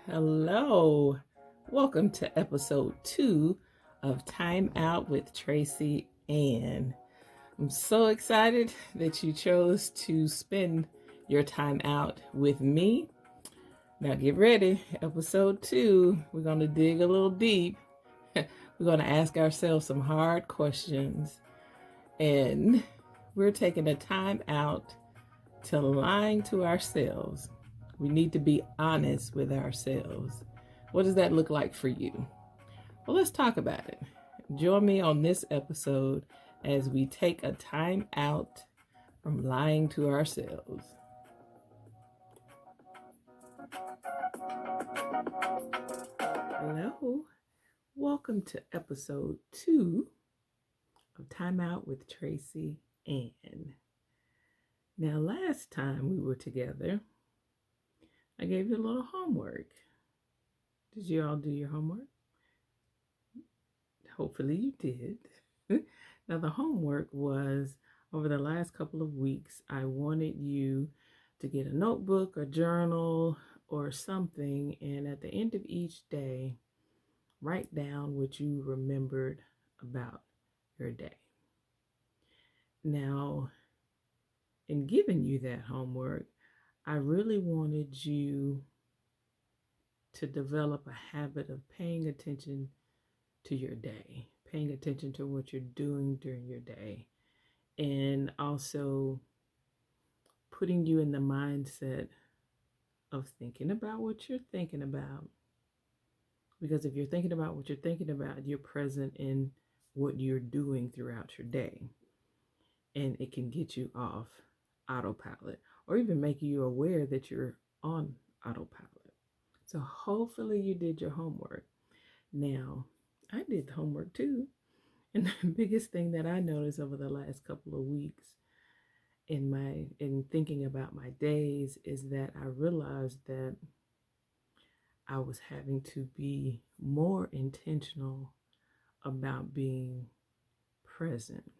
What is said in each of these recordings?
Hello, welcome to episode 2 of Time Out with Traci Ann. I'm so excited that you chose to spend your time out with me. Now get ready, episode 2, we're going to dig a little deep. We're going to ask ourselves some hard questions, and we're taking a time out to lying to ourselves. We need to be honest with ourselves. What does that look like for you? Well, let's talk about it. Join me on this episode as we take a time out from lying to ourselves. Hello, welcome to episode 2 of Time Out with Traci Ann. Now, last time we were together, I gave you a little homework. Did you all do your homework? Hopefully you did. Now, the homework was over the last couple of weeks, I wanted you to get a notebook, a journal, or something, and at the end of each day, write down what you remembered about your day. Now, in giving you that homework, I really wanted you to develop a habit of paying attention to your day, paying attention to what you're doing during your day, and also putting you in the mindset of thinking about what you're thinking about. Because if you're thinking about what you're thinking about, you're present in what you're doing throughout your day. And it can get you off autopilot or even make you aware that you're on autopilot. So hopefully you did your homework. Now, I did the homework too. And the biggest thing that I noticed over the last couple of weeks in thinking about my days is that I realized that I was having to be more intentional about being present.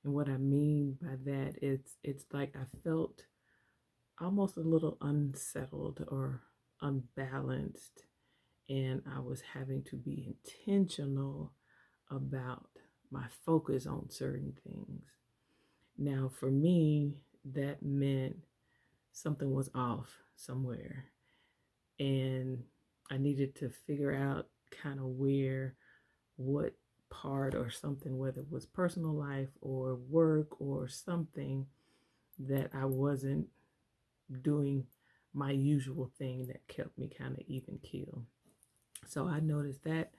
And what I mean by that, it's like I felt almost a little unsettled or unbalanced, and I was having to be intentional about my focus on certain things. Now, for me, that meant something was off somewhere, and I needed to figure out kind of what part or something, whether it was personal life or work or something, that I wasn't doing my usual thing that kept me kind of even keel. So I noticed that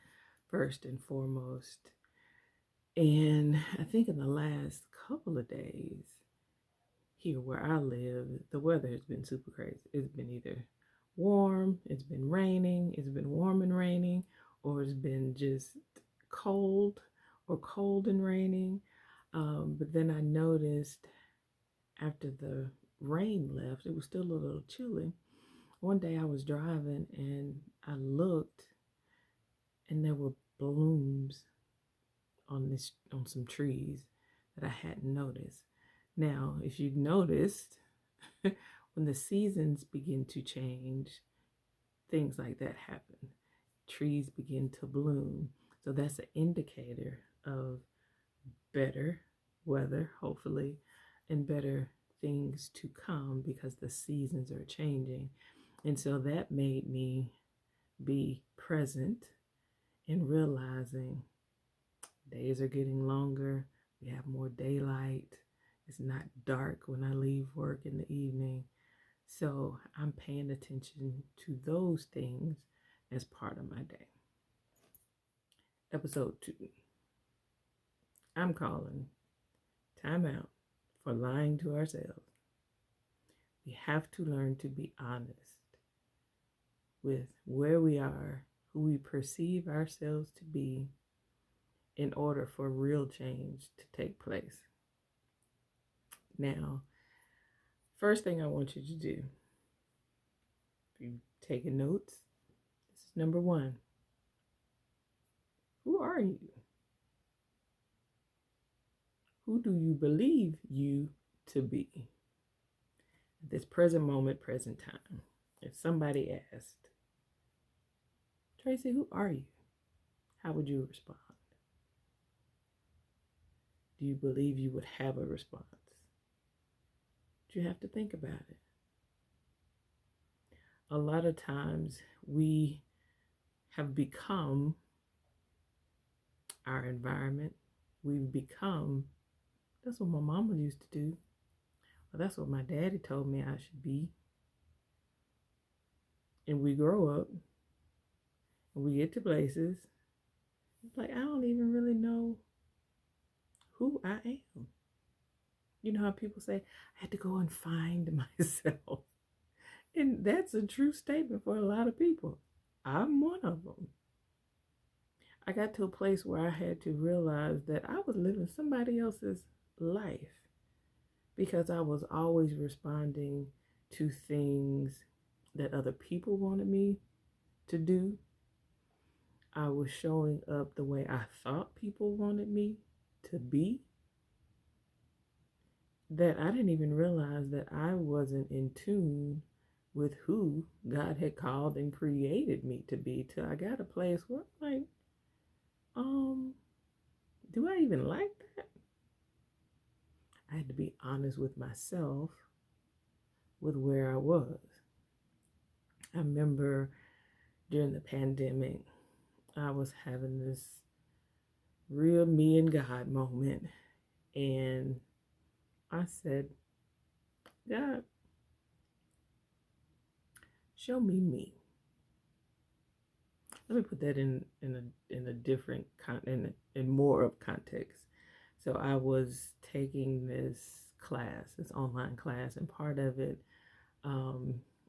first and foremost. And I think in the last couple of days here where I live, the weather has been super crazy. It's been either warm, it's been raining, it's been warm and raining, or it's been just cold or cold and raining. But then I noticed after the rain left, it was still a little chilly. One day I was driving and I looked, and there were blooms on some trees that I hadn't noticed. Now, if you've noticed, when the seasons begin to change, things like that happen. Trees begin to bloom. So that's an indicator of better weather, hopefully, and better things to come because the seasons are changing. And so that made me be present in realizing days are getting longer. We have more daylight. It's not dark when I leave work in the evening. So I'm paying attention to those things as part of my day. Episode 2. I'm calling Time Out for Lying to Ourselves. We have to learn to be honest with where we are, who we perceive ourselves to be, in order for real change to take place. Now, first thing I want you to do, if you've taken notes, this is number 1. Who are you? Who do you believe you to be? At this present moment, present time. If somebody asked, Traci, who are you? How would you respond? Do you believe you would have a response? You have to think about it. A lot of times we have become our environment. We've become, that's what my mama used to do. Well, that's what my daddy told me I should be. And we grow up and we get to places. Like, I don't even really know who I am. You know how people say, I had to go and find myself. And that's a true statement for a lot of people. I'm one of them. I got to a place where I had to realize that I was living somebody else's life because I was always responding to things that other people wanted me to do. I was showing up the way I thought people wanted me to be. That I didn't even realize that I wasn't in tune with who God had called and created me to be, till I got a place where I'm like, do I even like that? I had to be honest with myself with where I was. I remember during the pandemic, I was having this real me and God moment. And I said, God, show me me. Let me put that in a different in more of context. So I was taking this class, this online class, and part of it,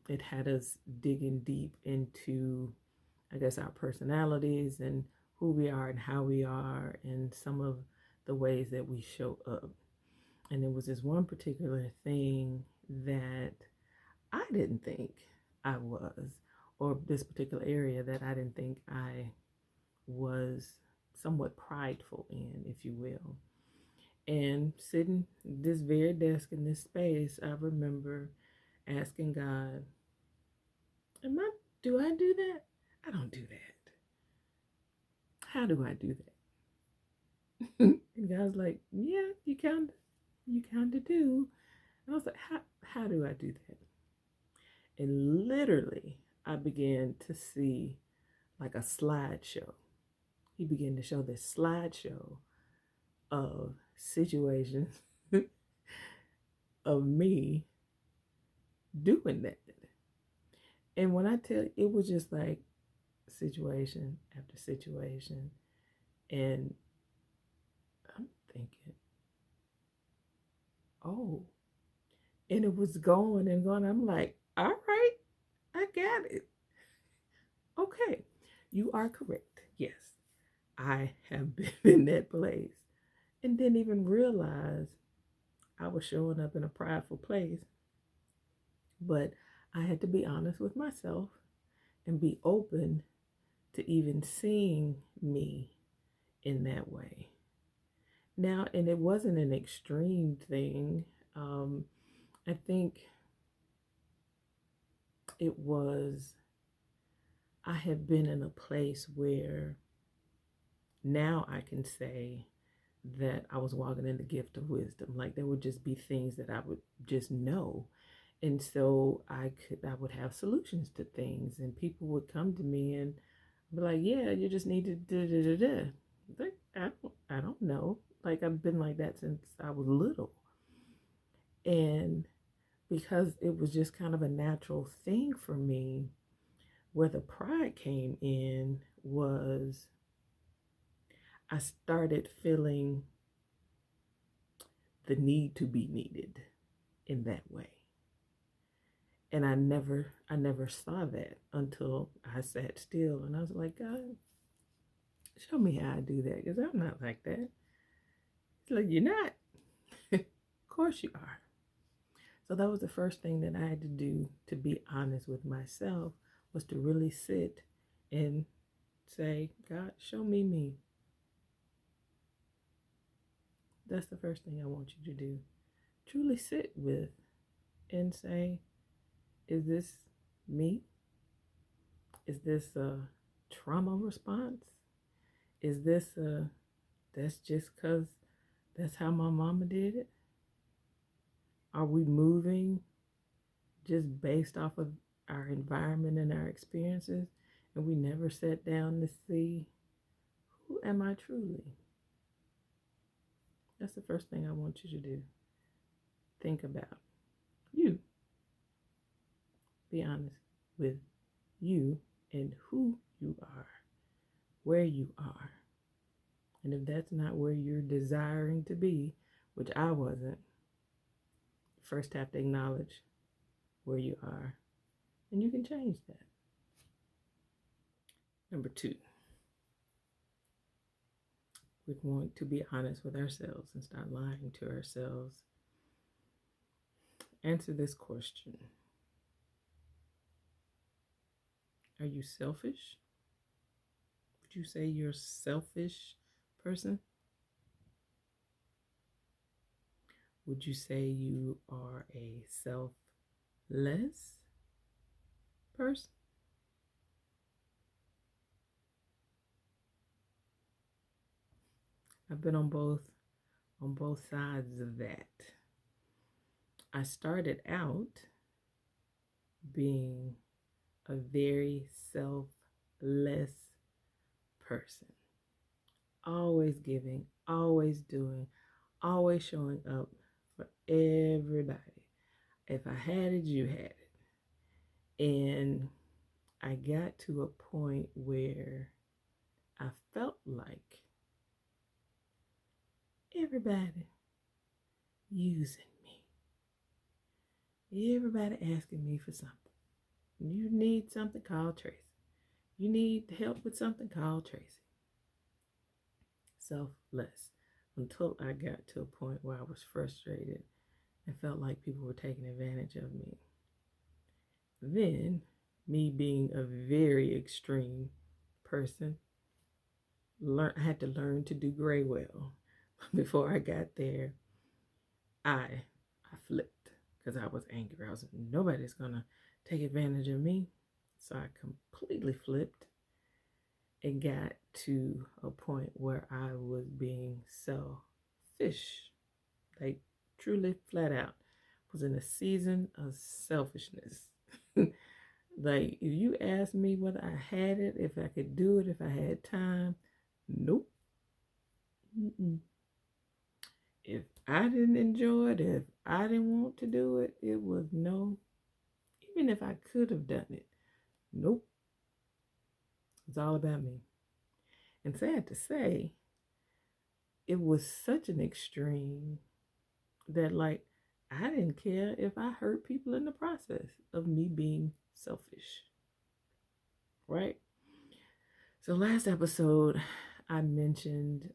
it had us digging deep into, I guess, our personalities and who we are and how we are and some of the ways that we show up. And there was this one particular thing that I didn't think I was, or this particular area that I didn't think I was somewhat prideful in, if you will. And sitting at this very desk in this space, I remember asking God, do I do that? I don't do that. How do I do that? And God's like, yeah, you kind of do. And I was like, how do I do that? And literally, I began to see like a slideshow. He began to show this slideshow of situations of me doing that. And when I tell you, it was just like situation after situation. And I'm thinking, oh, and it was going and going. I'm like, all right, I got it. Okay, you are correct. Yes, I have been in that place and didn't even realize I was showing up in a prideful place. But I had to be honest with myself and be open to even seeing me in that way. Now, and it wasn't an extreme thing. I think it was, I have been in a place where now I can say that I was walking in the gift of wisdom. Like there would just be things that I would just know. And so I would have solutions to things, and people would come to me and be like, yeah, you just need to da da da da. Like, I don't know. Like I've been like that since I was little. And because it was just kind of a natural thing for me, where the pride came in was I started feeling the need to be needed in that way. And I never saw that until I sat still and I was like, God, show me how I do that, because I'm not like that. He's like, you're not. Of course you are. So that was the first thing that I had to do, to be honest with myself, was to really sit and say, God, show me me. That's the first thing I want you to do. Truly sit with and say, is this me? Is this a trauma response? Is this a, that's just because that's how my mama did it? Are we moving just based off of our environment and our experiences? And we never sat down to see, who am I truly? That's the first thing I want you to do. Think about you. Be honest with you and who you are, where you are. And if that's not where you're desiring to be, which I wasn't, first have to acknowledge where you are. And you can change that. Number two, we want to be honest with ourselves and start lying to ourselves. Answer this question. Are you selfish? Would you say you're a selfish person? Would you say you are a selfless person? I've been on both sides of that. I started out being a very selfless person. Always giving, always doing, always showing up for everybody. If I had it, you had it. And I got to a point where I felt like everybody using me. Everybody asking me for something. You need something, call Tracy. You need help with something, call Tracy. Selfless. Until I got to a point where I was frustrated and felt like people were taking advantage of me. Then, me being a very extreme person, I had to learn to do gray well. Before I got there, I flipped because I was angry. I was like, nobody's gonna take advantage of me. So I completely flipped and got to a point where I was being selfish, like truly flat out. Was in a season of selfishness. Like, if you asked me whether I had it, if I could do it, if I had time, nope. Mm-mm. If I didn't enjoy it, if I didn't want to do it, it was no. Even if I could have done it, nope. It's all about me. And sad to say, it was such an extreme that, like, I didn't care if I hurt people in the process of me being selfish. Right? So, last episode, I mentioned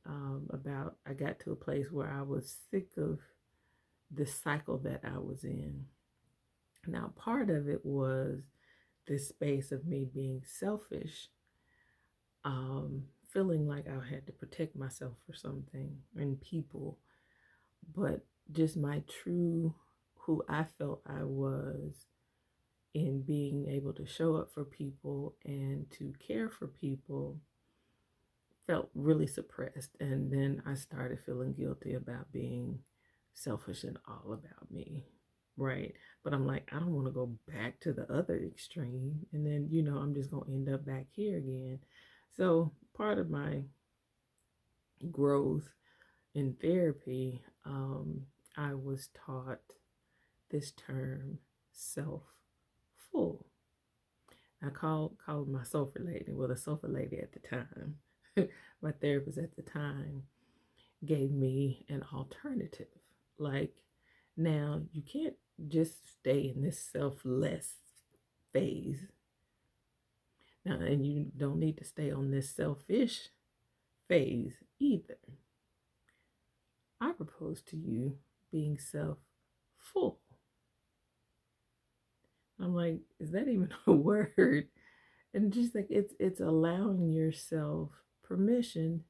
about I got to a place where I was sick of the cycle that I was in. Now, part of it was this space of me being selfish, feeling like I had to protect myself for something and people, but just my true who I felt I was in being able to show up for people and to care for people felt really suppressed. And then I started feeling guilty about being selfish and all about me. Right. But I'm like, I don't want to go back to the other extreme. And then, I'm just going to end up back here again. So part of my growth in therapy, I was taught this term self-full. I called my sofa lady, well, the sofa lady at the time, my therapist at the time, gave me an alternative. Like, now you can't just stay in this selfless phase. Now, and you don't need to stay on this selfish phase either. I propose to you being self-full. I'm like, is that even a word? And just like it's allowing yourself permission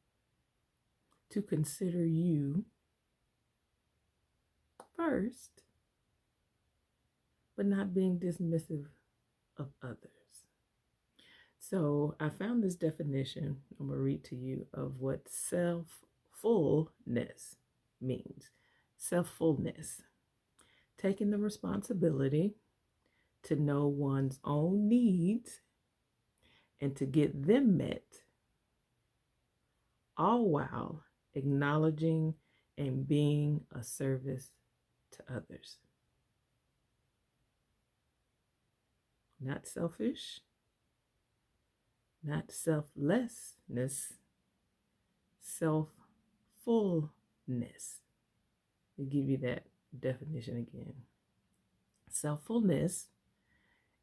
to consider you first, but not being dismissive of others. So I found this definition, I'm going to read to you, of what self-fullness means. Self-fullness, taking the responsibility to know one's own needs and to get them met, all while acknowledging and being a service to others. Not selfish, not selflessness, self-fullness. I'll give you that definition again. Self-fullness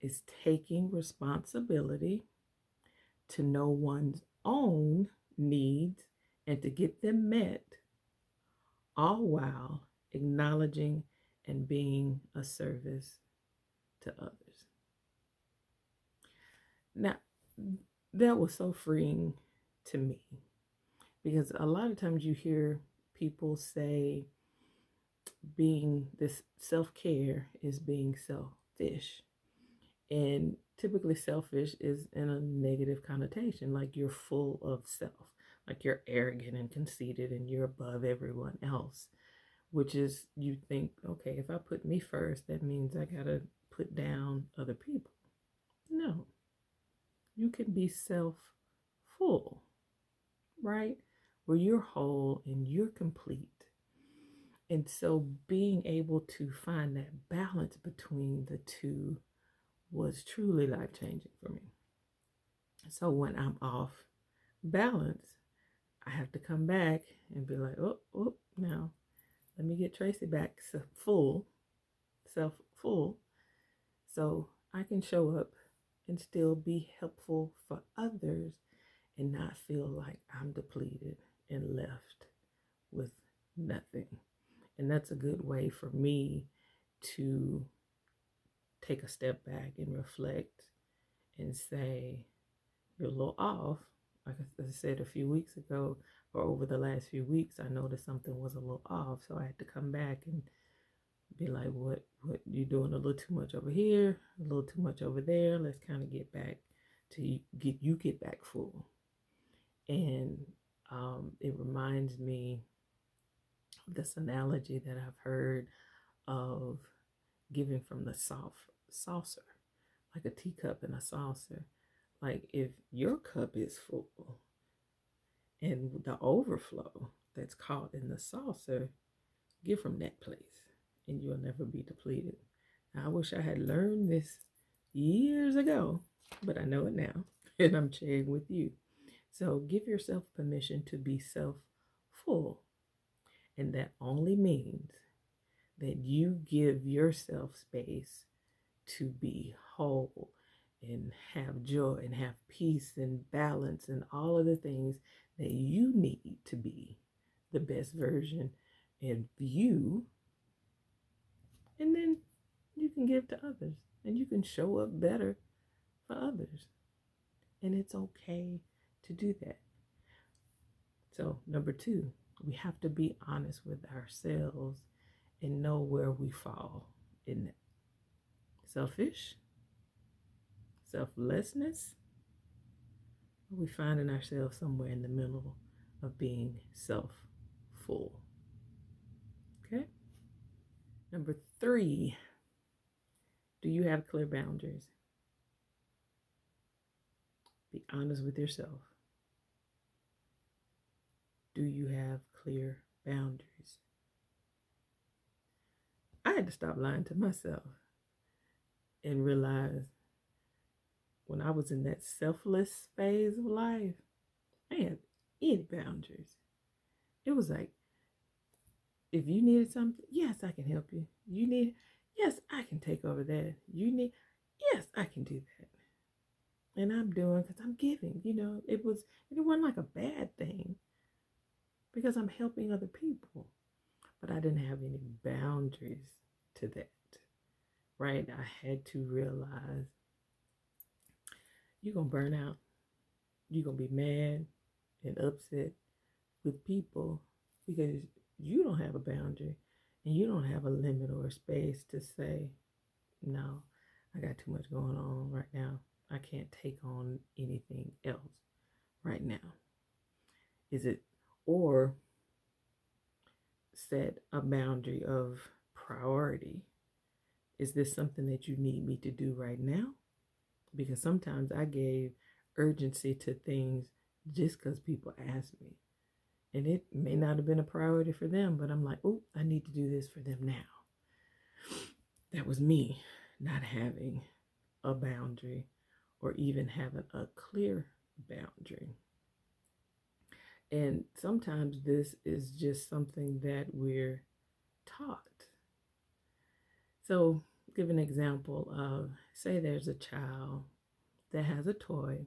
is taking responsibility to know one's own needs and to get them met, all while acknowledging and being a service to others. Now, that was so freeing to me because a lot of times you hear people say being this self-care is being selfish. And typically selfish is in a negative connotation, like you're full of self, like you're arrogant and conceited and you're above everyone else, which is you think, okay, if I put me first, that means I gotta put down other people. No, you can be self-full, right? Where you're whole and you're complete. And so being able to find that balance between the two was truly life-changing for me. So when I'm off balance, I have to come back and be like, oh, now let me get Traci back full, self-full, so I can show up and still be helpful for others and not feel like I'm depleted and left with nothing. And that's a good way for me to take a step back and reflect and say, you're a little off. Like I said a few weeks ago, or over the last few weeks, I noticed something was a little off. So I had to come back and be like, what you doing a little too much over here, a little too much over there. Let's kind of get back to get back full. And it reminds me of this analogy that I've heard of giving from the saucer, like a teacup and a saucer. Like if your cup is full and the overflow that's caught in the saucer, give from that place and you'll never be depleted. Now, I wish I had learned this years ago, but I know it now and I'm sharing with you. So give yourself permission to be self-full. And that only means that you give yourself space to be whole and have joy and have peace and balance and all of the things that you need to be the best version of you. And then you can give to others and you can show up better for others. And it's okay to do that. So, number 2, we have to be honest with ourselves and know where we fall in that. Selfish, selflessness, we finding ourselves somewhere in the middle of being self-full. Okay? Number 3, do you have clear boundaries? Be honest with yourself. Do you have clear boundaries? I had to stop lying to myself and realize when I was in that selfless phase of life, I had any boundaries. It was like, if you needed something, yes, I can help you. You need, yes, I can take over that. You need, yes, I can do that. And I'm doing because I'm giving. It wasn't like a bad thing because I'm helping other people. But I didn't have any boundaries to that, right? I had to realize you're going to burn out. You're going to be mad and upset with people because you don't have a boundary And you don't have a limit or a space to say, no, I got too much going on right now. I can't take on anything else right now. Is it, or set a boundary of priority? Is this something that you need me to do right now? Because sometimes I gave urgency to things just because people asked me. And it may not have been a priority for them, but I'm like, oh, I need to do this for them now. That was me not having a boundary or even having a clear boundary. And sometimes this is just something that we're taught. So, give an example of, say there's a child that has a toy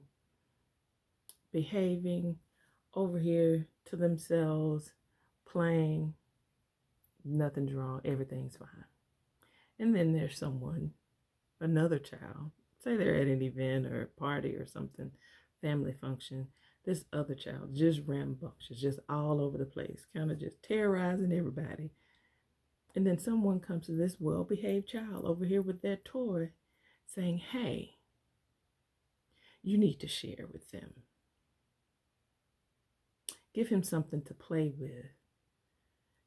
behaving over here to themselves, playing, nothing's wrong, everything's fine. And then there's someone, another child, say they're at an event or a party or something, family function, this other child just rambunctious, just all over the place, kind of just terrorizing everybody. And then someone comes to this well-behaved child over here with their toy saying, hey, you need to share with them. Give him something to play with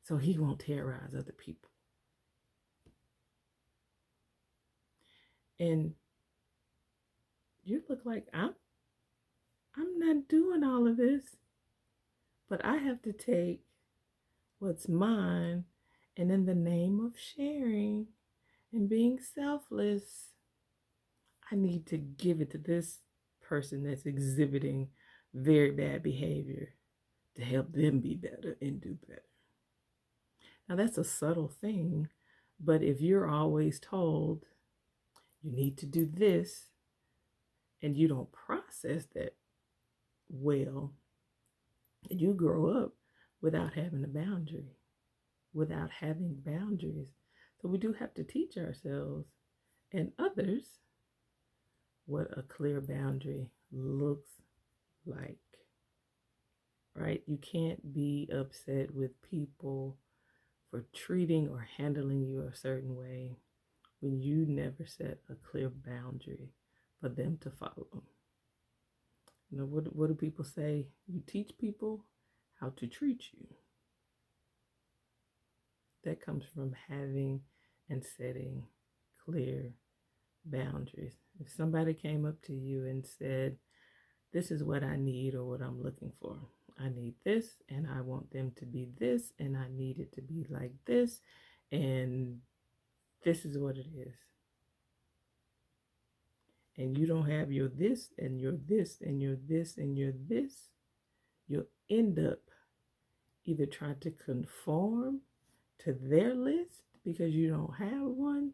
so he won't terrorize other people. And you look like, I'm not doing all of this, but I have to take what's mine, and in the name of sharing and being selfless, I need to give it to this person that's exhibiting very bad behavior to help them be better and do better. Now, that's a subtle thing, but if you're always told you need to do this and you don't process that well, you grow up without having a boundary, without having boundaries. So we do have to teach ourselves and others what a clear boundary looks like, right? You can't be upset with people for treating or handling you a certain way when you never set a clear boundary for them to follow. You know, what do people say? You teach people how to treat you. That comes from having and setting clear boundaries. If somebody came up to you and said, this is what I need or what I'm looking for. I need this and I want them to be this and I need it to be like this and this is what it is. And you don't have your this and your this and your this and your this, you'll end up either trying to conform to their list because you don't have one,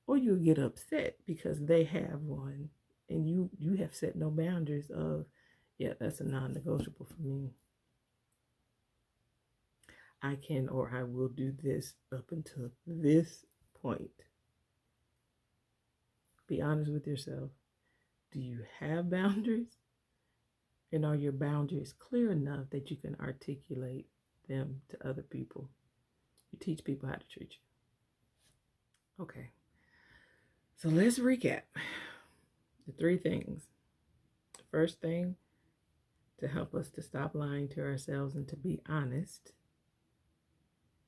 or you'll get upset because they have one and you have set no boundaries of, yeah, that's a non-negotiable for me. I can or I will do this up until this point. Be honest with yourself. Do you have boundaries? And are your boundaries clear enough that you can articulate them to other people? You teach people how to treat you. Okay. So let's recap the three things. The first thing, to help us to stop lying to ourselves and to be honest,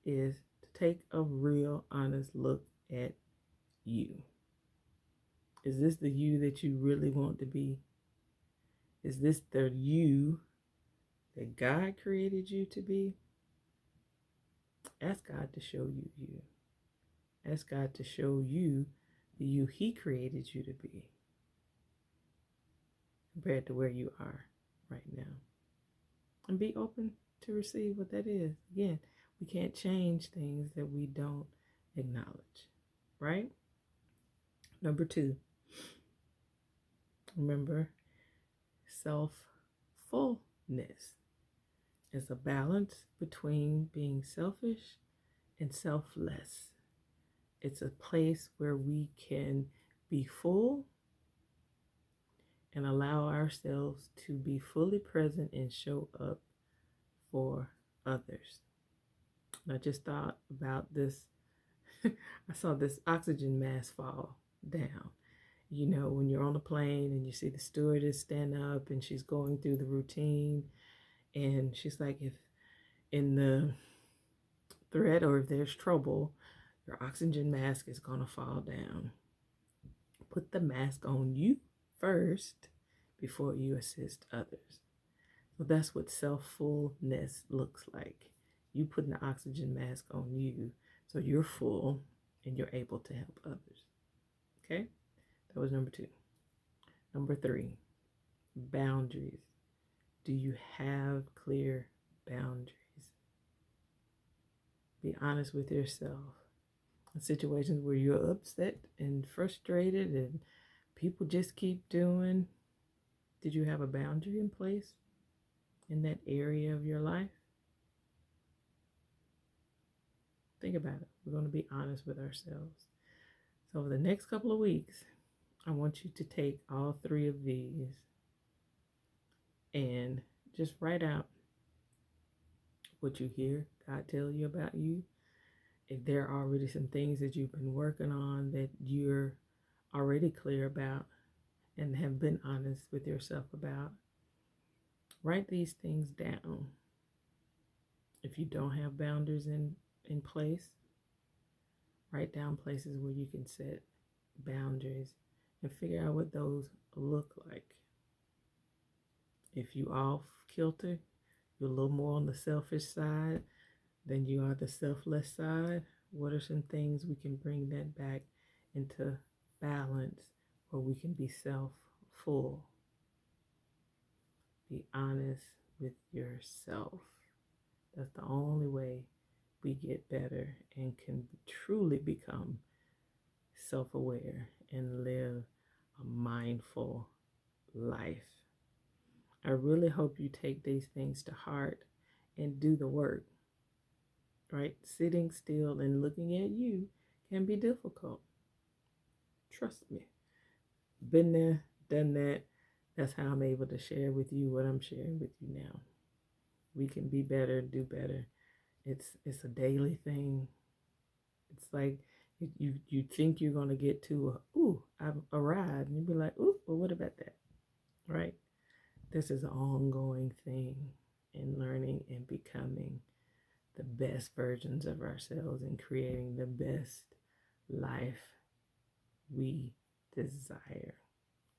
is to take a real honest look at you. Is this the you that you really want to be? Is this the you that God created you to be? Ask God to show you you. Ask God to show you the you He created you to be compared to where you are right now. And be open to receive what that is. Again, we can't change things that we don't acknowledge, right? Number 2, remember, self-fullness is a balance between being selfish and selfless. It's a place where we can be full and allow ourselves to be fully present and show up for others. And I just thought about this. I saw this oxygen mask fall down. You know, when you're on a plane and you see the stewardess stand up and she's going through the routine, and she's like, if in the threat or if there's trouble, your oxygen mask is going to fall down. Put the mask on you first before you assist others. So that's what self-fullness looks like. You putting the oxygen mask on you so you're full and you're able to help others. Okay? That was number 2. Number 3, boundaries. Do you have clear boundaries? Be honest with yourself. In situations where you're upset and frustrated and people just keep doing, did you have a boundary in place in that area of your life? Think about it. We're going to be honest with ourselves. So over the next couple of weeks, I want you to take all 3 of these and just write out what you hear God tell you about you. If there are already some things that you've been working on that you're already clear about and have been honest with yourself about, write these things down. If you don't have boundaries in place, write down places where you can set boundaries and figure out what those look like. If you off kilter, you're a little more on the selfish side than you are the selfless side. What are some things we can bring that back into balance where we can be self-full? Be honest with yourself. That's the only way we get better and can truly become self-aware and live a mindful life. I really hope you take these things to heart and do the work, right? Sitting still and looking at you can be difficult. Trust me. Been there, done that. That's how I'm able to share with you what I'm sharing with you now. We can be better, do better. It's a daily thing. It's like you think you're gonna get to a ride, and you be like, ooh, well, what about that? Right? This is an ongoing thing in learning and becoming the best versions of ourselves and creating the best life we desire.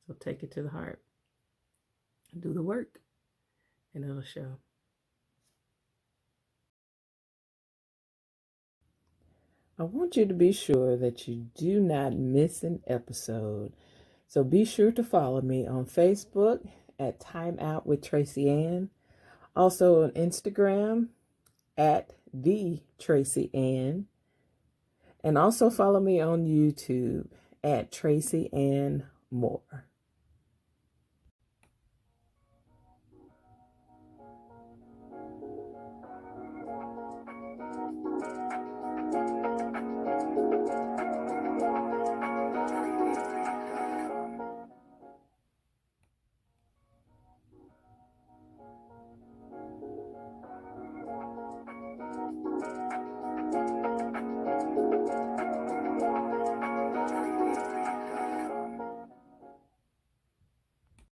So take it to the heart, do the work, and it'll show. I want you to be sure that you do not miss an episode. So be sure to follow me on Facebook at Time Out with Traci Ann. Also on Instagram at the Traci Ann. And also follow me on YouTube at Traci Ann Moore.